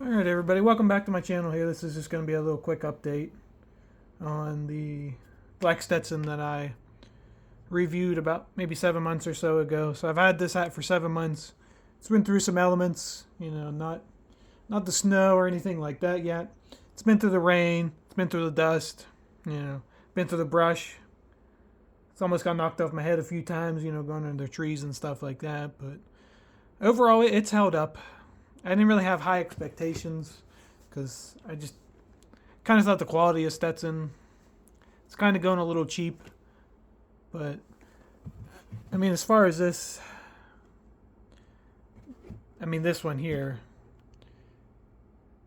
Alright everybody, welcome back to my channel here. This is just going to be a little quick update on the Black Stetson that I reviewed about maybe 7 months or so ago. So I've had this hat for 7 months. It's been through some elements, not the snow or anything like that yet. It's been through the rain, it's been through the dust, been through the brush. It's almost got knocked off my head a few times, going under trees and stuff like that. But overall, it's held up. I didn't really have high expectations because I just kind of thought the quality of Stetson, it's kind of going a little cheap. But I mean, as far as this, this one here,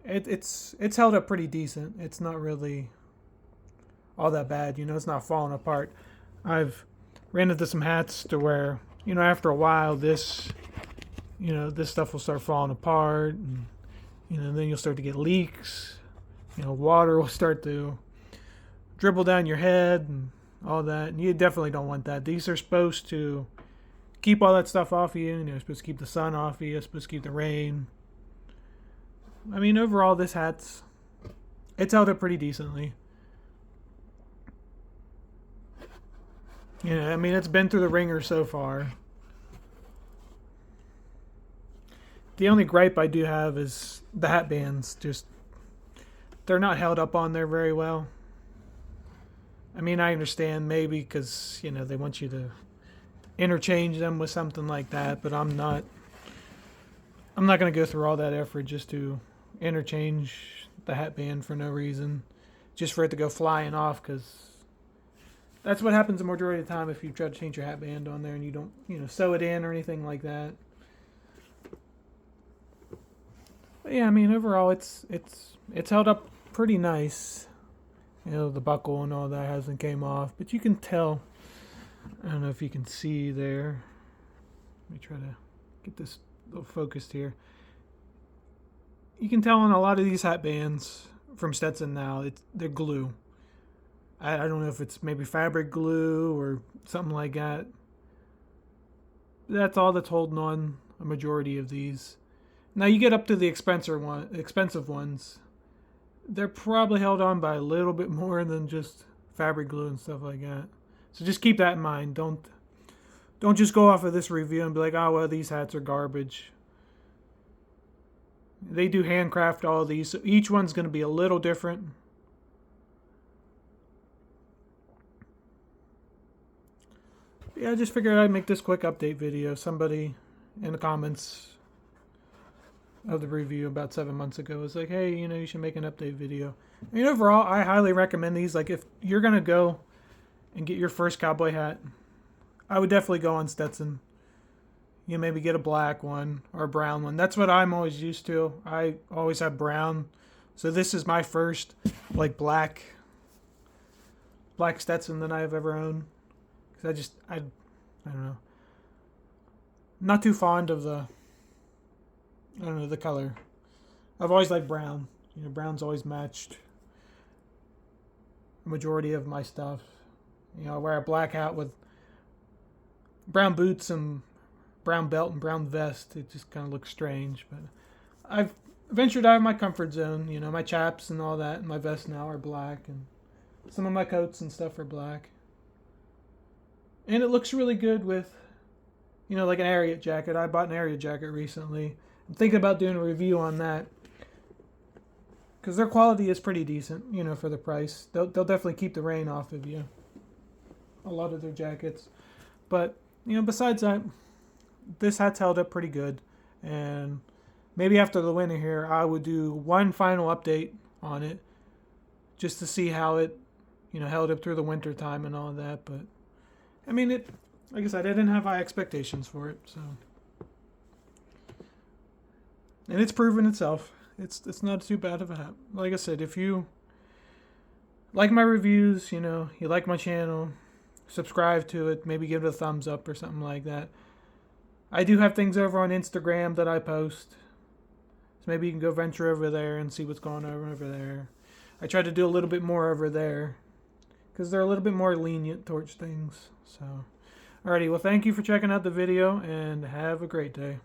it's held up pretty decent. It's not really all that bad. It's not falling apart. I've ran into some hats to where, after a while, this stuff will start falling apart, and then you'll start to get leaks. Water will start to dribble down your head and all that. And you definitely don't want that. These are supposed to keep all that stuff off of you. You're supposed to keep the sun off of you. You're supposed to keep the rain. I mean, overall, this it's held up pretty decently. It's been through the ringer so far. The only gripe I do have is the hat bands. They're not held up on there very well. I understand maybe because, they want you to interchange them with something like that, but I'm not going to go through all that effort just to interchange the hat band for no reason, just for it to go flying off, because that's what happens the majority of the time if you try to change your hat band on there and you don't, sew it in or anything like that. But yeah, overall, it's held up pretty nice. The buckle and all that hasn't came off, but you can tell. I don't know if you can see there. Let me try to get this a little focused here. You can tell on a lot of these hat bands from Stetson now, they're glue. I don't know if it's maybe fabric glue or something like that. That's all that's holding on a majority of these. Now you get up to the expensive ones. They're probably held on by a little bit more than just fabric glue and stuff like that. So just keep that in mind. Don't just go off of this review and be like, oh well, these hats are garbage. They do handcraft all of these, so each one's going to be a little different. Yeah, I just figured I'd make this quick update video. Somebody in the comments of the review about 7 months ago was like, hey, you should make an update video. Overall, I highly recommend these. Like, if you're going to go and get your first cowboy hat, I would definitely go on Stetson. Maybe get a black one or a brown one. That's what I'm always used to. I always have brown. So this is my first, like, black Stetson that I've ever owned. Because I don't know. Not too fond of the color. I've always liked brown. Brown's always matched the majority of my stuff. I wear a black hat with brown boots and brown belt and brown vest. It just kind of looks strange. But I've ventured out of my comfort zone. My chaps and all that and my vest now are black. And some of my coats and stuff are black. And it looks really good with, like an Ariat jacket. I bought an Ariat jacket recently. I'm thinking about doing a review on that because their quality is pretty decent, for the price. They'll definitely keep the rain off of you, a lot of their jackets. But, besides that, this hat's held up pretty good. And maybe after the winter here, I would do one final update on it just to see how it, held up through the winter time and all that. But, like I said, I didn't have high expectations for it, so... And it's proven itself. It's not too bad of a hat. Like I said, if you like my reviews, you like my channel, subscribe to it, maybe give it a thumbs up or something like that. I do have things over on Instagram that I post. So maybe you can go venture over there and see what's going on over there. I try to do a little bit more over there because they're a little bit more lenient towards things. So, alrighty, well, thank you for checking out the video and have a great day.